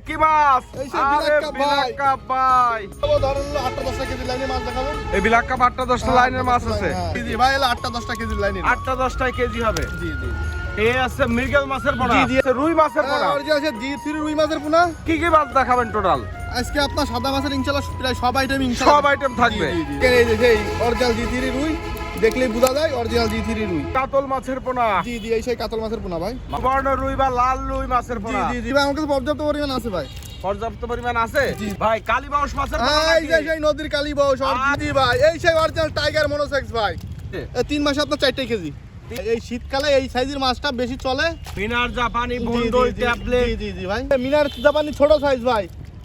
কি মাছ? এই সেই আরে বিলাক কাপ ভাই। ধরেন 8-10 কেজি লাইনের মাছ দেখাবো। এই বিলাক কাপ 8-10টা লাইনের মাছ আছে। জি জি ভাই, এলো 8-10 কেজি লাইনের। 8-10টা কেজি হবে। জি জি এই আছে মৃগেল মাছের পোনা, জি, জি। আছে রুই মাছের পোনা। আর যে আছে G3 রুই মাছের পোনা। কি কি মাছ দেখাবেন টোটাল? আজকে আপনার সাদা মাছের ইনশাআল্লাহ প্রায় সব আইটেম ইনশাআল্লাহ সব আইটেম থাকবে। জি, জি, জি। এই যে সেই অরিজিনাল G3 রুই, দেখলেই বোঝা যায় অরিজিনাল G3 রুই। কাতল মাছের পোনা, জি জি, এই সেই কাতল মাছের পোনা ভাই। বর্ণ রুই বা লাল রুই মাছের জি পোনা। জি জি ভাই, আমার কাছে পর্যাপ্ত পরিমাণ আছে ভাই। পর্যাপ্ত পরিমাণ আছে। জি। ভাই কালীবাউস মাছের পোনা এই যে নাকি? সেই নদীর কালীবাউস জি ভাই, এই সেই অরিজিনাল টাইগার মনোসেক্স ভাই। এই 3 মাসে আপনার 4টা কেজি। এই শীতকালে এই সাইজের মাছটা বেশি চলে। মিনার জাপানি জি, জি, বন্ডল জি, ট্যাবলেট। জি জি জি ভাই, মিনার জাপানি ছোট সাইজ ভাই।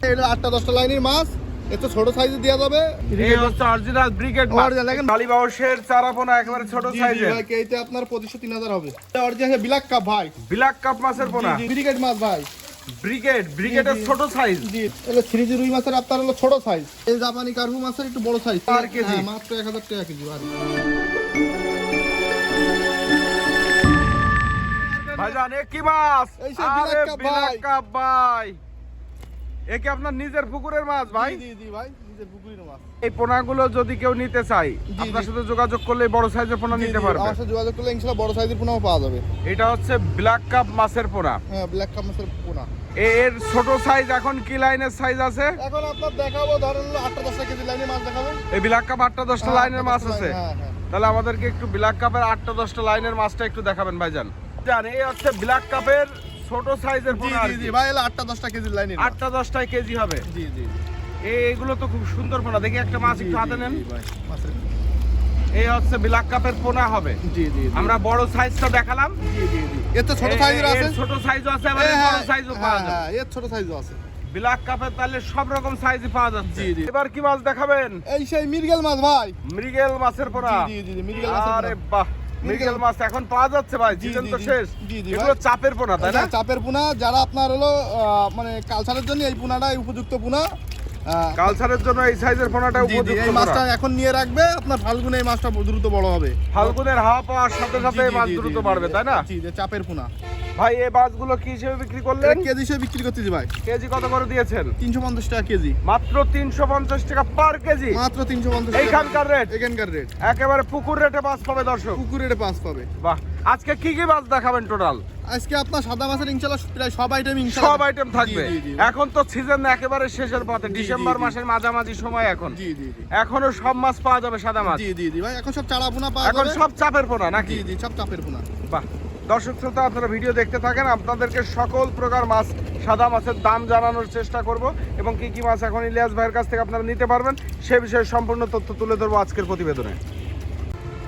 এটা 8-10টা লাইনের মাছ, এত ছোট সাইজে দেওয়া যাবে। এই হচ্ছে অরিজিনাল ব্রিগেড মাছ। Original, দেখেন। কালীবাউসের চারা পোনা একেবারে ছোট জি জি সাইজের। ভাই, কেইতে আপনার 2500-3000 হবে। এটা অরিজিনাল ব্ল্যাক কাপ ভাই। ব্ল্যাক কাপ মাছের পোনা, জি জি, ব্রিগেড মাছ ভাই। ব্রিগেডের জি, জি। ছোট সাইজ। জি, এগুলো 3G রুই মাছের আপনার হলো ছোট সাইজ। এই জাপানি কার্পু মাছের একটু বড় সাইজ। Per KG? হ্যাঁ, মাত্র 1000 টাকা কেজি ভাই। ভাইজান এ কি মাছ? এই সেই আরে বিলাক কাপ বিলাক ভাই। কাপ ভাই। এ কি আপনার নিজের পুকুরের মাছ ভাই? জি জি ভাই, নিজের পুকুরের মাছ। এই পোনাগুলো যদি কেউ নিতে চায়, জি, আপনার জি। সাথে যোগাযোগ করলে বড় সাইজের পোনা জি, নিতে জি, পারবে। আমার সাথে যোগাযোগ করলে ইনশাআল্লাহ বড় সাইজের পোনাও পাওয়া যাবে। এটা হচ্ছে ব্ল্যাক কাপ মাছের পোনা। হ্যাঁ, ব্ল্যাক কাপ মাছের পোনা। এর ছোট সাইজ এখন কি লাইনের সাইজ আছে? এখন আপনার দেখাবো ধরেন 8-10 কেজি লাইনের মাছ দেখাবো। এই ব্ল্যাক কাপ 8-10টা লাইনের মাছ আছে। হ্যাঁ হ্যাঁ। তাহলে আমাদেরকে একটু ব্ল্যাক কাপের 8-10টা লাইনের মাছটা একটু দেখাবেন ভাইজান। জান এই হচ্ছে ব্ল্যাক কাপের ছোট সাইজের জি পোনা আর জি কি। জি ভাই, এলো 8-10 কেজি লাইনের। 8-10টা কেজি হবে। জি জি এইগুলো তো খুব সুন্দর পোনা, দেখি একটা মাছ একটু হাতে নেন। জি ভাই, মাছের। এই হচ্ছে ব্ল্যাক কাপের পোনা হবে। জি জি আমরা বড় সাইজটা দেখালাম। জি জি জি, এর তো ছোট সাইজের আছে। এর ছোট সাইজও আছে, আবার এর বড় সাইজও পাওয়া হ্যাঁ, যাবে। হ্যাঁ, এর ছোট সাইজও আছে। ব্ল্যাক কাপের তাহলে সব রকম সাইজই পাওয়া যাচ্ছে। জি, জি। এবার কি মাছ দেখাবেন? এই সেই মৃগেল মাছ ভাই। মৃগেল মাছের পোনা। জি জি জি, মৃগেল মাছের আরে পোনা। বাহ, মৃগেল মাছ এখন পাওয়া যাচ্ছে ভাই, জি, সিজন জি, তো জি। শেষ। জি, জি, এগুলো ভাই। চাপের পোনা তাই না? এটা চাপের পোনা, যারা আপনার হলো মানে কালচারের জন্য এই পোনাটাই উপযুক্ত পোনা। কালচারের জন্য এই সাইজের পোনাটা জি জি, উপযুক্ত এই মাছটা পোনা। এখন নিয়ে রাখবে, আপনার ফাল্গুনে এই মাছটা দ্রুত বড় হবে। ফাল্গুনের হাওয়া পাওয়ার সাথে সাথে জি, এই মাছ জি, জি, দ্রুত জি, বাড়বে জি, তাই না? জি জি, চাপের পোনা। ভাই এই মাছগুলো কি হিসেবে বিক্রি করলেন? কেজি হিসেবে বিক্রি করতেছি ভাই। কেজি কত করে দিয়েছেন? 350 টাকা কেজি। মাত্র 350 টাকা পার কেজি। মাত্র 350 টাকা। এইখানকার রেট, এখানকার রেট। একেবারে পুকুর রেটে মাছ পাবে দর্শক। পুকুরের পাস পাবে। বাহ, আজকে কি কি মাছ দেখাবেন টোটাল? আজকে আপনার সাদা মাছের ইনশাআল্লাহ প্রায় সব আইটেম ইনশাআল্লাহ। সব আইটেম থাকবে। জি, জি, জি। এখন তো সিজন একেবারে শেষের পথে, জি, ডিসেম্বর জি। মাসের মাঝামাঝি সময় এখন। জি জি জি। এখনো সব মাছ পাওয়া যাবে সাদা মাছ। জি জি জি ভাই, এখন সব চারা পোনা পাওয়া এখন যাবে। সব চাপের পোনা নাকি? জি জি, সব চাপের পোনা। বাহ, দর্শক শ্রোতা আপনারা ভিডিও দেখতে থাকেন, আপনাদেরকে সকল প্রকার মাছ, সাদা মাছের দাম জানানোর চেষ্টা করব এবং কি কি মাছ এখন ইলিয়াস ভাইয়ের কাছ থেকে আপনারা নিতে পারবেন সে বিষয়ে সম্পূর্ণ তথ্য তুলে ধরবো আজকের প্রতিবেদনে।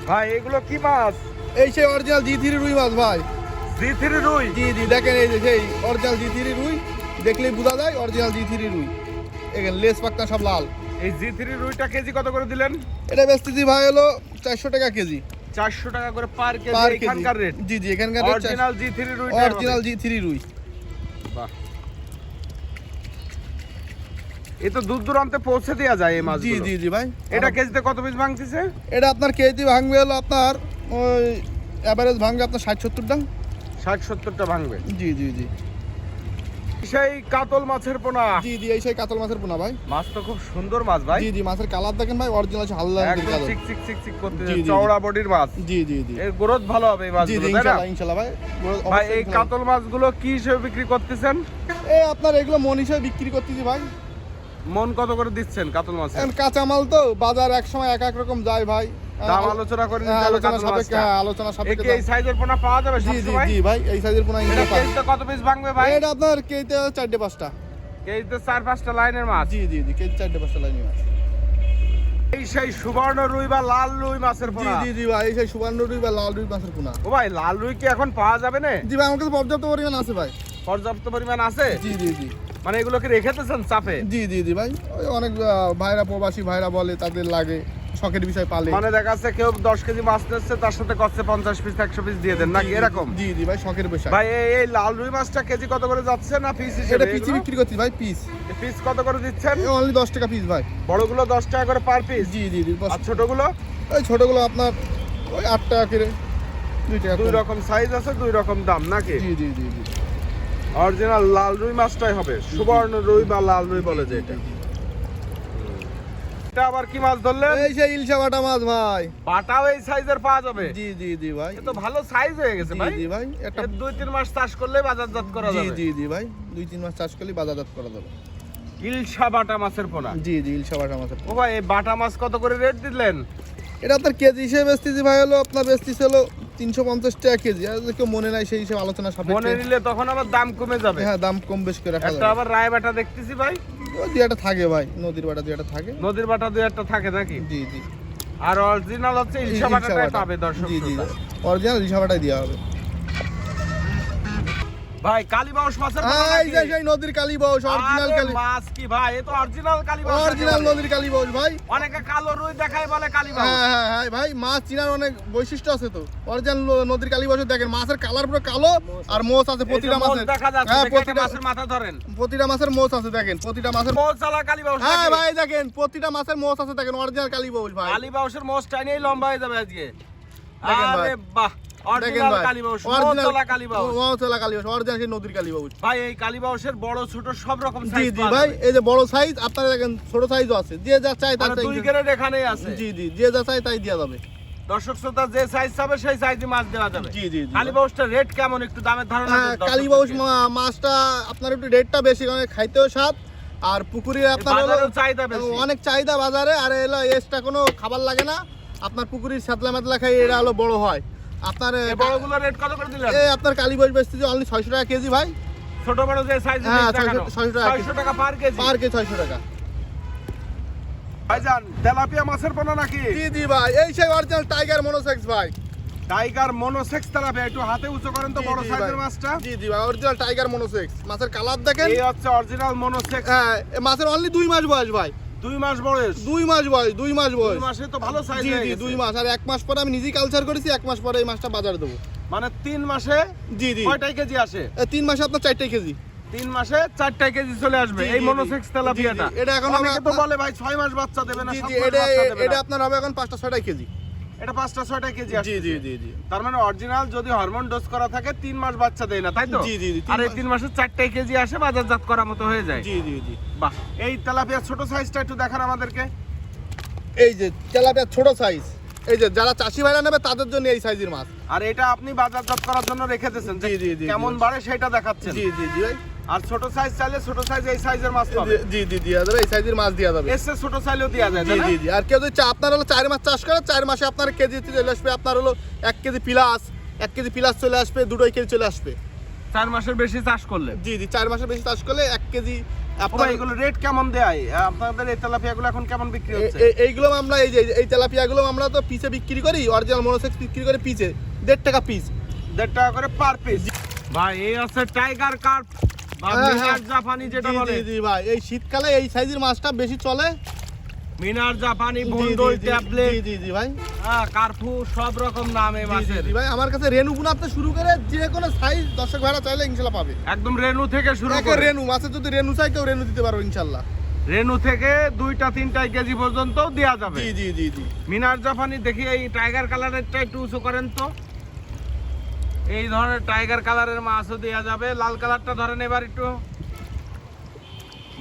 ভাই এগুলো কি মাছ? এই সেই অরিজিনাল G3 রুই মাছ ভাই। G3 রুই। জি জি, দেখেন এই যে সেই অরিজিনাল G3 রুই, দেখলেই বোঝা যায় অরিজিনাল G3 রুই। এখানে লেস পাকনা সব লাল। এই G3 রুইটা কেজি কত করে দিলেন? এটা বেচতেছি ভাই হলো 400 টাকা কেজি। 400 টাকা করে পার কেজি পার কেজি। এখানকার রেট। জি জি, এখানকার rate original G3 রুইটা। Original G3 রুই। বাহ, এ তো দূর দূরান্তে পৌঁছে দেওয়া যায় এই জি মাছগুলো। জি জি ভাই। এটা কেজিতে কত পিস ভাঙতেছে? এটা আপনার কেজি ভাঙবে হলো আপনার ওই এভারেজ ভাঙবে আপনার 60-70টা। 60-70টা ভাঙবে। জি জি জি সেই কাতল মাছের পোনা। জি জি, এই সেই কাতল মাছের পোনা ভাই। মাছ তো খুব সুন্দর মাছ ভাই, জি জি, মাছের কালার দেখেন ভাই, অরিজিনাল হালদা একদম কালার। চিক চিক চিক চিক করতে, জি, জি, চওড়া বডির মাছ। জি জি জি এর গ্রোথ ভালো হবে এই জি মাছগুলো জি, তাই না? ইনশাআল্লাহ ইনশাআল্লাহ ভাই। ভাই এই অবশ্যই কাতল মাছগুলো কি হিসেবে বিক্রি করতেছেন? এই আপনার এগুলো মন হিসেবে বিক্রি করতেছি ভাই। মন কত করে দিচ্ছেন কাতল মাছ? এখন কাঁচামাল তো বাজার এক সময় এক এক রকম যায় ভাই। দাম আলোচনা করে হ্যাঁ, নিতে হবে আলোচনা কাতল সাপেক্ষে, মাছটা। হ্যাঁ, আলোচনা সাপেক্ষে এই সাইজের পোনা পাওয়া যাবে দাম। জি জি সবসময়? জি ভাই, এই সাইজের পোনা এটা ইনশাআল্লাহ পাই। কেজিতে কত পিস ভাঙবে ভাই? এটা আপনার কেজিতে 4-5টা। কেজিতে 4-5টা লাইনের মাছ। জি জি জি, কেজি 4-5টা লাইন মাছ। এই সেই সুবর্ণ রুই বা লাল রুই মাছের জি পোনা। জি জি ভাই, এই সেই সুবর্ণ রুই বা লাল রুই মাছের পোনা। ও ভাই লাল রুই কি এখন পাওয়া যাবে না? জি ভাই, আমার কাছে পর্যাপ্ত পরিমাণ আছে ভাই। পর্যাপ্ত পরিমাণ আছে? জি জি জি মানে এগুলোকে রেখেতেছেন চাপে? জি জি জি ভাই, ওই অনেক ভাইরা, প্রবাসী ভাইরা বলে তাদের লাগে, শখের বিষয় পালে। মানে দেখা যাচ্ছে কেউ 10 কেজি মাছ নিচ্ছে, তার সাথে করছে 50 পিস 100 পিস দিয়ে দেন নাকি জি, জি, এরকম? জি জি ভাই, শখের বিষয়। ভাই এই লাল রুই মাছটা কেজি কত করে যাচ্ছে না পিস হিসেবে? এটা পিস বিক্রি করছি ভাই, পিস। পিস কত করে দিচ্ছেন? অনলি 10 টাকা পিস ভাই। বড়গুলো 10 টাকা করে পার পিস। জি জি জি, আর ছোটগুলো? ওই ছোটগুলো আপনার ওই 8 টাকা করে, 2 টাকা দুই করে। রকম সাইজ আছে, দুই রকম দাম নাকি? জি জি জি জি অরিজিনাল লাল রুই মাছটাই হবে, সুবর্ণ রুই বা লাল রুই বলে যে এটা। এটা আবার কি মাছ ধরলেন? এই সেই ইলশা বাটা মাছ ভাই। বাটাও এই সাইজের পাওয়া যাবে? জি জি জি ভাই। এ তো ভালো সাইজ হয়ে গেছে ভাই। জি ভাই, একটা 2-3 মাস চাষ করলে বাজারজাত করা জি যাবে। জি জি ভাই, 2-3 মাস চাষ করলে বাজারজাত করা যাবে। ইলশা বাটা মাছের পোনা। জি জি, ইলশা বাটা মাছের। ও ভাই, এই বাটা মাছ কত করে রেট দিলেন? এটা আপনার কেজি হিসেবে বেচতেছি ভাই, হলো আপনার বেচতেছি হলো 350 টাকা কেজি। আর কেউ মনে নাই সেই হিসেবে আলোচনা মনে সাপেক্ষে। নিলে তখন আবার দাম কমে যাবে। হ্যাঁ, দাম কম বেশ করে রাখা একটা যাবে। আবার রায় বাটা দেখতেছি ভাই। ওই দুই একটা থাকে ভাই, নদীর বাটা দুই একটা থাকে। নদীর বাটা 2-1টা থাকে নাকি? জি জি। আর অরিজিনাল হচ্ছে ইলশা বাটাটাই পাবে দর্শক জি জি, শ্রোতা। অরিজিনাল ইলশা বাটাই দেওয়া হবে। ভাই কালীবাউস মাছের পোনা এই যে নাকি? সেই নদীর কালীবাউস, অরিজিনাল আরে কালী, মাছ কি ভাই, এ তো অরিজিনাল কালীবাউস। অরিজিনাল নদীর কালীবাউস ভাই। অনেকে কালো রুই দেখায় বলে কালীবাউস। হ্যাঁ হ্যাঁ হ্যাঁ ভাই, মাছ চিনার অনেক বৈশিষ্ট্য আছে তো। অরিজিনাল নদীর কালীবাউস দেখেন, মাছের কালার পুরো কালো আর মোচ আছে এই যে প্রতিটা মোজ মাছের। দেখা যাচ্ছে, হ্যাঁ, দেখে একটা মাছের মাথা ধরেন। প্রতিটা মাছের মোচ আছে দেখেন, প্রতিটা মাছের। মোজ চালা কালীবাউস হ্যাঁ নাকি? ভাই দেখেন, প্রতিটা মাছের মোচ আছে দেখেন, অরিজিনাল কালীবাউস ভাই। কালীবাউসের মোজ টাইনেই লম্বা হয়ে যাবে আজকে। দেখেন ভাই। আরে বাহ, দেখেন অরিজিনাল ভাই, কালীবাউস, অরিজিনাল মোজ চালা কালীবাউস। মোচ চালা কালীবাউস, অরিজিনাল সেই নদীর কালীবাউস। ভাই এই কালীবাউসের বড় ছোট সব রকম জি সাইজ জি পাওয়া ভাই, যাবে। এই যে বড় সাইজ আপনারা দেখেন, ছোট সাইজও আছে, যে যা চাই তার মানে তাই। 2 গ্রেড এখানেই আছে। জি জি, যে যা চাই তাই দেওয়া যাবে। দর্শক শ্রোতা যে সাইজ চাবে সেই সাইজে মাছ দেওয়া যাবে। জি জি জি। কালীবাউসটার রেট কেমন, একটু দামের ধারণা দেন দর্শকদেরকে। কালীবাউস মাছটা আপনার একটু রেটটা বেশি, কারণ খাইতেও স্বাদ, আর পুকুরে আপনার হলো বাজারেও চাহিদা বেশি। অনেক চাহিদা বাজারে। আর এলো এক্সট্রা কোনো খাবার লাগে না, আপনার পুকুরের সাতলা মেতলা খাই এটা হলো বড় হয়। আপনার এই বড়গুলো রেট কত করে দিলেন? এই আপনার কালীবাউস বেচতেছি অনলি 600 টাকা কেজি ভাই। ছোট বড় যে সাইজ হ্যাঁ, দেখানো 600 টাকা 600 টাকা পার কেজি। পার কেজি 600 টাকা। ভাইজান তেলাপিয়া মাছের পোনা নাকি? জি জি ভাই, এই সেই অরিজিনাল টাইগার মনোসেক্স ভাই। টাইগার মনোসেক্স তেলাপিয়া, একটু হাতে উঁচু করেন তো জি, বড় জি সাইজের ভাই। মাছটা। জি জি ভাই, অরিজিনাল টাইগার মনোসেক্স। মাছের কালার দেখেন। এই হচ্ছে অরিজিনাল মনোসেক্স। হ্যাঁ, এই মাছের অনলি 2 মাস বয়স ভাই। 2 মাস বয়স। 2 মাস বয়স, 2 মাস 2 বয়স। মাসে তো ভালো সাইজ জি হয়ে জি, গেছে। 2 মাস। আর 1 মাস পরে আমি নিজেই কালচার করেছি, 1 মাস পরে এই মাছটা বাজারে দেবো। মানে 3 মাসে জি জি, কয়টাই কেজি আসে? 3 মাসে আপনার 4টাই কেজি। 3 মাসে 4টা কেজি চলে আসবে জি, এই জি, মনোসেক্স জি, তেলাপিয়াটা। জি, জি। এটা এখন অনেকে তো আপনার- বলে ভাই 6 মাস বাচ্চা দেবে না, জি 7 জি, মাস এটা বাচ্চা দেবে এটা না। আপনার হবে এখন 5টা-6টাই কেজি। এটা 5টা-6টা কেজি আসছে। জি জি জি জি। তার মানে অরিজিনাল যদি হরমোন ডোজ করা থাকে 3 মাস বাচ্চা দেয় না, তাই তো? জি, জি, জি, আর এই 3 3 মাসে 4টাই কেজি আসে, বাজারজাত করার মতো হয়ে যায়। জি জি জি। বাহ, এই তেলাপিয়া ছোট সাইজটা একটু দেখান আমাদেরকে। এই যে তেলাপিয়া ছোট সাইজ, এই যে যারা চাষি ভাইরা নেবে তাদের জন্য এই সাইজের মাছ। আর এটা আপনি বাজারজাত করার জন্য রেখে দিয়েছেন, যে জি, জি, জি, কেমন জি। বাড়ে সেটা দেখাচ্ছেন। জি জি জি ভাই। আর ছোট সাইজ চাইলে ছোট সাইজ এই সাইজের মাছ পাবে। জি জি দেওয়া যাবে, এই সাইজের মাছ দেওয়া যাবে। এর চেয়ে ছোট চাইলেও দেওয়া যায়, জি তাই না? জি জি। আর কেউ যদি আপনার হলো 4 মাস চাষ করে, 4 মাসে আপনার কেজি চলে আসবে, আপনার হলো 1 কেজি প্লাস, 1 কেজি প্লাস চলে আসবে, 2 কেজি চলে আসবে। 4 মাসের বেশি চাষ করলে। জি জি, 4 মাসের বেশি চাষ করলে 1 কেজি ও আপনার। ভাই, এগুলো রেট কেমন দেয় আপনাদের? এই তেলাপিয়াগুলো এখন কেমন বিক্রি হচ্ছে? এইগুলো আমরা এই যে এই তেলাপিয়াগুলো আমরা তো পিসে বিক্রি করি, অরিজিনাল মনোসেক্স বিক্রি করে পিসে 1.5 টাকা পিস। 1.5 টাকা করে পার পিস। ভাই এই হচ্ছে টাইগার কার্প বা হ্যাঁ, মিনার হ্যাঁ। জাপানি যেটা জি বলে। জি জি ভাই, এই শীতকালে এই সাইজের মাছটা বেশি চলে। মিনার জাপানি, জি, জি, বন্ডল, জি, ট্যাবলেট, জি জি জি ভাই। কার্পু, সব রকম নাম এই জি, জি, মাছের। জি ভাই, আমার কাছে রেনু বুনাতে শুরু করে যে কোনো সাইজ দর্শক ভাইরা চাইলে ইনশাল্লাহ পাবে। একদম রেনু থেকে শুরু একে করে রেনু মাছের যদি রেনু চাই কেউ রেনু দিতে পারো ইনশাল্লাহ। রেনু থেকে 2টা-3টা কেজি পর্যন্ত দেওয়া যাবে। জি জি জি জি। মিনার জাপানি দেখি এই টাইগার কালারেরটা একটু উঁচু করেন তো। এই ধরনের টাইগার কালারের মাছও দেওয়া যাবে। লাল কালারটা ধরেন এবার একটু।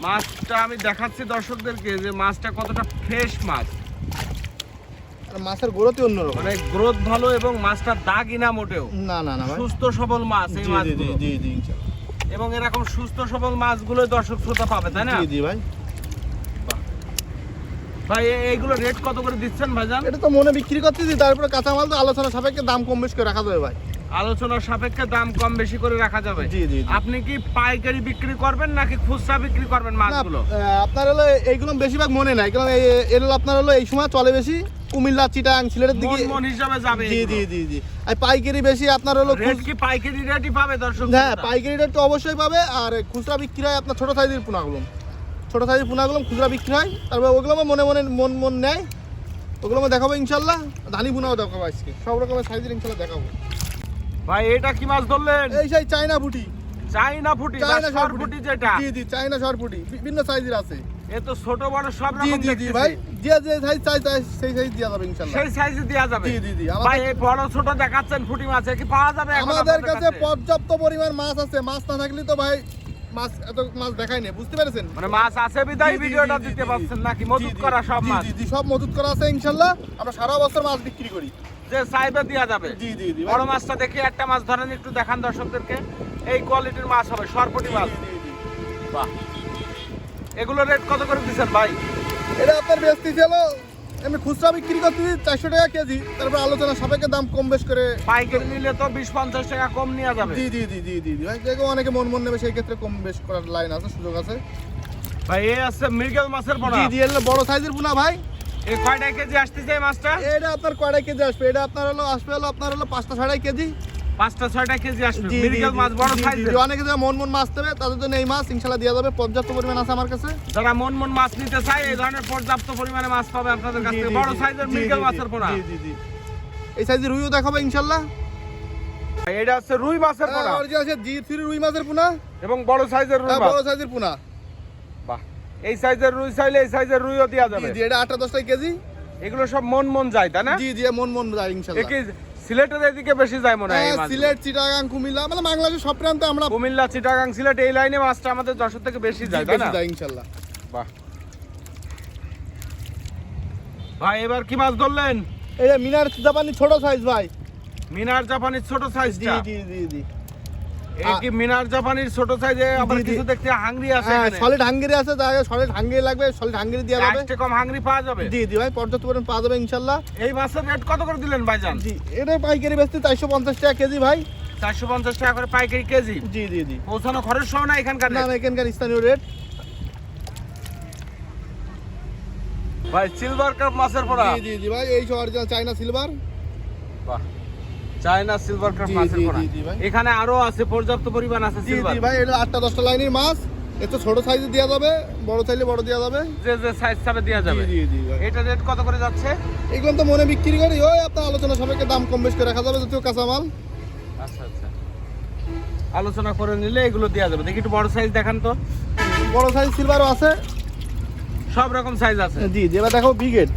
মাছটা আমি দেখাচ্ছি দর্শকদেরকে যে মাছটা কতটা ফ্রেশ মাছ, আর মাছের গ্রোথই অন্যরকম। মানে গ্রোথ ভালো এবং মাছটার দাগই না মোটেও। না না না ভাই। সুস্থ সবল মাছ এই জি জি জি মাছগুলো। জি জি ইনশাল্লাহ। এবং এরকম সুস্থ সবল মাছগুলোই দর্শক শ্রোতা পাবে, তাই না? জি জি ভাই। ভাই এইগুলো রেট কত করে দিচ্ছেন ভাইজান? এটা তো মনে বিক্রি করতেছি, তারপরে কাঁচামাল তো আলোচনা সাপেক্ষে দাম কম বেশি করে রাখা যাবে ভাই। আলোচনার সাপেক্ষে দাম কম বেশি করে রাখা যাবে। জি জি জি। আপনি কি পাইকারি বিক্রি করবেন নাকি খুচরা বিক্রি করবেন না, মাছগুলো? আপনার হলো এইগুলো বেশিরভাগ মনে নাই, কারণ এর হলো আপনার হলো এই সময় চলে বেশি কুমিল্লা, চিটাং, সিলেটের দিকে। মন মন হিসাবে যাবে জি জি জি জি। আর পাইকারি বেশি আপনার হলো রেট কি পাইকারি রেটই পাবে দর্শক? হ্যাঁ, পাইকারি রেট তো অবশ্যই পাবে। আর খুচরা বিক্রি হয় আপনার ছোট সাইজের পোনাগুলো, ছোট সাইজের পোনাগুলো খুচরা বিক্রি হয়। তারপর ওগুলো আমার মনে মনে মন নেয়, ওগুলো আমি দেখাবো ইনশাল্লাহ। ধানি পোনাও দেখাবো আজকে, সব রকমের সাইজের ইনশাল্লাহ দেখাবো। ভাই এটা কি মাছ ধরলেন? এই সেই চায়না ফুটি, চাইনা ফুটি, চায়না সরপুটি যেটা। জি জি, চায়না সরপুটি বিভিন্ন সাইজের আছে। এ তো ছোট বড় সব জি রকম জি জি দেখতেছি। ভাই যে সাইজ চাই সেই সাইজ দেওয়া যাবে ইনশাআল্লাহ। সেই সাইজে দেয়া যাবে। জি জি জি ভাই এই বড় ছোট দেখাচ্ছেন পুঁটি মাছ কি পাওয়া যাবে এখন আমাদের আপনাদের কাছে পর্যাপ্ত পরিমাণ মাছ আছে, মাছ না থাকলে তো ভাই এত মাছ দেখাই না, বুঝতে পেরেছেন? মানে মাছ আছে বিদায় জি, জি, ভিডিওটা জি, দিতে জি, পারছেন জি। নাকি মজুত করা সব জি, মাছ জি জি সব মজুত করা আছে ইনশাআল্লাহ। আমরা সারা বছর মাছ বিক্রি করি। যে চাইবে দেয়া যাবে। জি জি জি ভাই। বড় মাছটা দেখি একটা মাছ ধরেন একটু দেখান দর্শকদেরকে। এই কোয়ালিটির মাছ হবে সরপুঁটি মাছ। জি, জি, জি। বাহ, এগুলো রেট কত করে দিচ্ছেন ভাই? এটা আপনার বেচতে ছিল, আমি খুচরা বিক্রি করতেছি 400 টাকা কেজি, তারপর আলোচনা সাপেক্ষে দাম কম বেশ করে। পাইকারি নিলে তো 20-50 টাকা কম নেওয়া যাবে। জি জি জি জি জি জি ভাই, যেগুলো অনেকে মন নেবে সেই ক্ষেত্রে কম বেশ করার লাইন আছে, সুযোগ আছে। ভাই এই আছে মৃগেল মাছের পোনা। জি জি এগুলো বড় সাইজের পোনা ভাই। এই কয়টা কেজি আসতেছে এই মাছটা? এটা আপনার কয়টা কেজি আসবে? এটা আপনার আসবে আপনার 5টা 6টা কেজি। 5টা 6টা কেজি আসবে জি, জি, মৃগেল জি, মাছ বড় জি, জি, সাইজের। জি, অনেকে যারা মন মাছ দেবে তাদের জন্য এই মাছ ইনশাআল্লাহ দেওয়া যাবে, পর্যাপ্ত পরিমাণ আছে আমার কাছে। যারা মন মাছ নিতে চায় এই ধরনের পর্যাপ্ত পরিমাণে মাছ পাবে আপনাদের কাছ জি, থেকে। জি, বড় জি, সাইজের জি, মৃগেল জি, মাছের পোনা। জি জি জি এই সাইজের রুইও দেখাবো ইনশাআল্লাহ। ভাই এটা আছে রুই মাছের পোনা অরিজিনাল আছে জি3 রুই মাছের পোনা, এবং বড় সাইজের রুই মাছ। বড় সাইজের পোনা। বাহ, এই সাইজের রুই চাইলে এই সাইজের রুইও দেওয়া জি যাবে। জি এটা 8টা 10টা কেজি। এগুলো সব মন যায় তাই না? জি জি মন যায় ইনশাআল্লাহ। একই সিলেটের এদিকে বেশি যায় মনে হয় এই মাছ। সিলেট, চিটাগাং, কুমিল্লা, মানে বাংলাদেশের সব প্রান্তে আমরা কুমিল্লা, চিটাগাং, সিলেট এই লাইনে মাছটা আমাদের যশোর থেকে বেশি যায় তাই না? বেশি যাই ইনশাআল্লাহ। বাহ, ভাই এবার কি মাছ ধরলেন? এই যে মিনার জাপানি ছোট সাইজ ভাই। মিনার জাপানির ছোট জি সাইজটা। জি জি জি এই কি মিনার জাপানির ছোট সাইজে আবার জি, জি। কিছু দেখতে হাংরি আছে হ্যাঁ এখানে। সলিড হাঙ্গেরি আছে, তাহলে সলিড হাঙ্গেরি লাগবে, সলিড হাঙ্গেরি দেওয়া যাবে। লাস্টে কম হাংরি পাওয়া যাবে। জি জি ভাই পর্যাপ্ত পরিমাণ পাওয়া যাবে ইনশাআল্লাহ। এই মাছের রেট কত করে দিলেন ভাইজান? জি এটা পাইকারি বেচতে 450 টাকা কেজি ভাই। 450 টাকা করে পাইকারি কেজি। জি জি জি পৌঁছানো খরচ সহ না এখানকার না rate? না এখানকার স্থানীয় রেট। ভাই সিলভার কাপ মাছের পোনা। জি জি জি ভাই এই অরিজিনাল চায়না সিলভার। বাহ, চায়না সিলভার কাপ জি, মাছের জি, পোনা। জি, জি ভাই। এখানে আরো আছে পর্যাপ্ত পরিমাণ আছে জি সিলভার। জি ভাই এটা 8টা 10টা লাইনের মাছ। এত ছোট সাইজে দেওয়া যাবে, বড় চাইলে বড় দেওয়া যাবে। যে যে সাইজ চাবে দেওয়া যাবে। জি জি জি ভাই এটা রেট কত করে যাচ্ছে? এগুলো তো মনে বিক্রি করি, ওই আপনার আলোচনা সাপেক্ষে দাম কম বেশ করে রাখা যাবে, যদিও কাঁচামাল। আচ্ছা আচ্ছা, আলোচনা করে নিলে এগুলো দেওয়া যাবে। দেখি একটু বড় সাইজ দেখান তো। বড় সাইজ সিলভারও আছে। সব রকম সাইজ আছে। জি জি এবার দেখো ব্রিগেড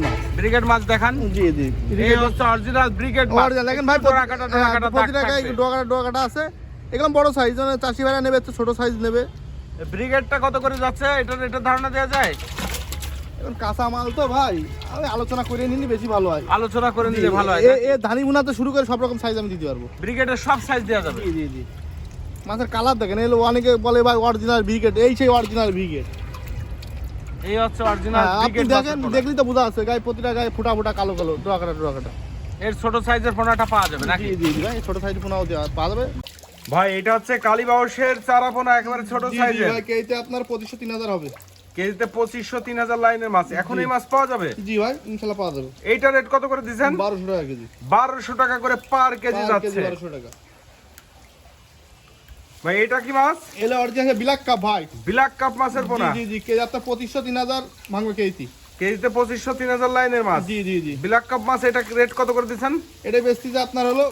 মাছ। ব্রিগেড মাছ দেখান। জি জি এই হচ্ছে অরিজিনাল ব্রিগেড মাছ। অরিজিনাল দেখেন ভাই, ডোরা কাটা দাগ প্রতি টাকায় থাকবে। ডোয়া কাটা আছে। এগুলো বড় সাইজ, মানে চাষি ভাইরা নেবে তো ছোট সাইজ নেবে। ব্রিগেডটা কত করে যাচ্ছে? এটা ধারণা দেওয়া যায়? এখন কাঁচা মাল তো ভাই, আমি আলোচনা করে নিলে বেশি ভালো হয়। আলোচনা করে নিলে ভালো হয়। এ ধানি বুনাতে শুরু করে সব রকম সাইজ আমি দিতে পারবো। ব্রিগেডের সব সাইজ দেওয়া যাবে। জি জি জি মাছের কালার দেখেন, এগুলো অনেকে বলে ভাই অরিজিনাল ব্রিগেড, এই সেই অরিজিনাল ব্রিগেড। এই হচ্ছে অরিজিনাল আপনি ব্রিগেড দেখেন, দেখলেই তো বোঝা আছে গায়ে প্রতিটা গায়ে ফোটা ফোটা কালো কালো ডোয়া কাটা। এর ছোট সাইজের পোনাটা পাওয়া যাবে নাকি? জি জি জি ভাই ছোট সাইজ পোনাও দেওয়া পাওয়া যাবে। ভাই এটা হচ্ছে কালীবাউসের চারা পোনা, একেবারে ছোট জি জি সাইজের। ভাই কেজিতে আপনার 2500-3000 হবে। কেজিতে 2500-3000 লাইনের মাছ। এখন এই মাছ পাওয়া যাবে? জি ভাই ইনশাআল্লাহ পাওয়া যাবে। এইটা রেট কত করে দিবেন? 1200 টাকা কেজি। 1200 টাকা করে পার কেজি পার যাচ্ছে। 1200 টাকা। ভাই এটা কি মাছ? এলে অরিজিনাল ব্ল্যাক কাপ ভাই। ব্ল্যাক কাপ মাছের পোনা। জি জি কেজি আপনার 2500-3000 ভাঙবে কেজি। কেজিতে 2500-3000 লাইনের মাছ। জি জি জি ব্ল্যাক কাপ মাছ এটা রেট কত করে দিচ্ছেন? এটা বেচতে যে আপনার হলো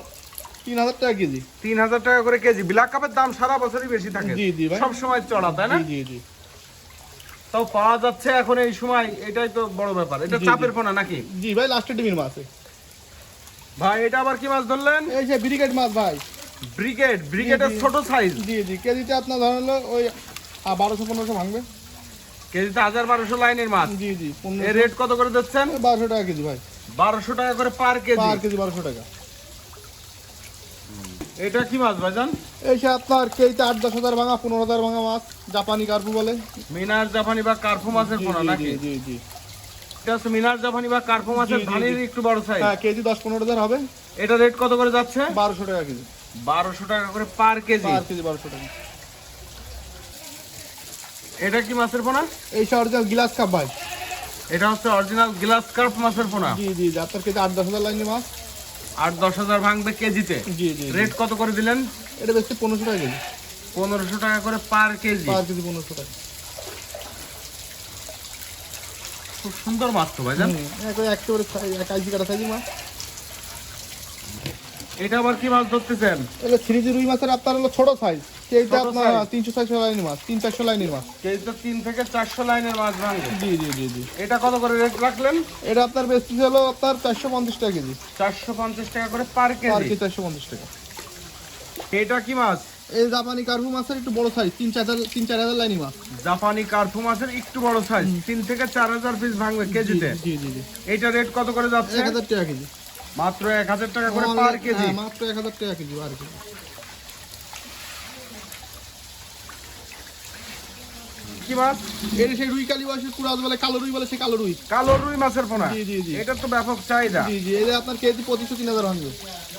3000 টাকা কেজি। 3000 টাকা করে কেজি। ব্ল্যাক কাপের দাম সারা বছরই বেশি থাকে। জি, জি ভাই। সব সময় চড়া তাই না? জি জি জি তাও পাওয়া যাচ্ছে এখন এই সময়, এটাই তো বড় ব্যাপার। এটা জি, চাপের জি। পোনা নাকি? জি ভাই লাস্টের ডিমের মাছ। ভাই এটা আবার কি মাছ ধরলেন? এই যে ব্রিগেড মাছ ভাই। ব্রিগেডের জি, জি। ছোট সাইজ। জি জি কেজিতে আপনার ধরেন হলো ওই 1200-1500 ভাঙবে। কেজিতে 1000-1200 লাইনের মাছ। জি জি এর রেট কত করে দিচ্ছেন? 1200 টাকা কেজি ভাই। 1200 টাকা করে পার কেজি। পার কেজি 1200 টাকা। এটা কি মাছ ভাইজান? এই যে আপনার কেজিতে 8-10 হাজার ভাঙা 15,000 ভাঙা মাছ, জাপানি কার্পু বলে। মিনার জাপানি বা কার্পু মাছের জি, পোনা জি, নাকি? জি জি এটা হচ্ছে মিনার জাপানি বা কার্পু মাছের জি, জি, ধানের জি। একটু বড় সাইজ। হ্যাঁ কেজি 10-15,000 হবে। এটা রেট কত করে যাচ্ছে? 1200 টাকা কেজি। 1200 টাকা করে পার কেজি। পার কেজি 1200 টাকা। এটা কি মাছের পোনা? এই যে অরিজিনাল গ্লাস কাপ ভাই। এটা হচ্ছে অরিজিনাল গ্লাস কার্প মাছের পোনা। জি জি জি আপনার কেজি 8-10 হাজার লাইনের মাছ। 8-10 হাজার ভাঙবে কেজিতে। জি জি রেট কত করে দিলেন? এটা বেশি 1500 টাকা কেজি। 1500 টাকা করে পার কেজি। পার কেজি 1500 টাকা। খুব সুন্দর মাছ তো ভাইজান। একেবারে 1 কাটা সাইজের মাছ। এটা আবার কি মাছ ধরতেছেন? এটা 3G রুই মাছের আপনার হলো ছোট সাইজ। কেজিতে ছোট আপনার size? 300-400 লাইনের মাছ, 300-400 লাইনের মাছ। কেজিতে 3 থেকে 400 লাইনের মাছ ভাঙবে। জি জি জি জি। এটা কত করে রেট রাখলেন? এটা আপনার বেশি হলো আপনার 450 টাকা কেজি। 450 টাকা করে পার পার কেজি। কেজি 450 টাকা। এটা কি মাছ? এই জাপানি কার্পু মাছের একটু বড় সাইজ, 3-4 হাজার লাইনের মাছ। জাপানি কার্পু মাছের একটু বড় সাইজ, 3 থেকে 4000 পিস ভাঙবে কেজিতে। জি জি জি। এইটা রেট কত করে যাচ্ছে? 1000 টাকা কেজি। মাত্র 1000 টাকা করে পার কেজি। হ্যাঁ, মাত্র 1000 টাকা কেজি পার কেজি। কি মাছ? এর সেই রুই কালি বলে, কুরাজ বলে, কালো রুই বলে, সেই কালো রুই। কালো রুই মাছের পোনা। জি জি জি। এটা তো ব্যাপক চাহিদা। জি জি, এই যে আপনার কেজি 2500-3000 ভাঙবে।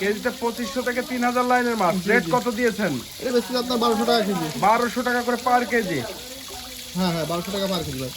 কেজিতে 2500 থেকে 3000 লাইনের মাছ। রেট কত দিয়েছেন? এটা বেশি আপনার 1200 টাকা কেজি। 1200 টাকা করে পার কেজি। হ্যাঁ হ্যাঁ, 1200 টাকা পার কেজি ভাই।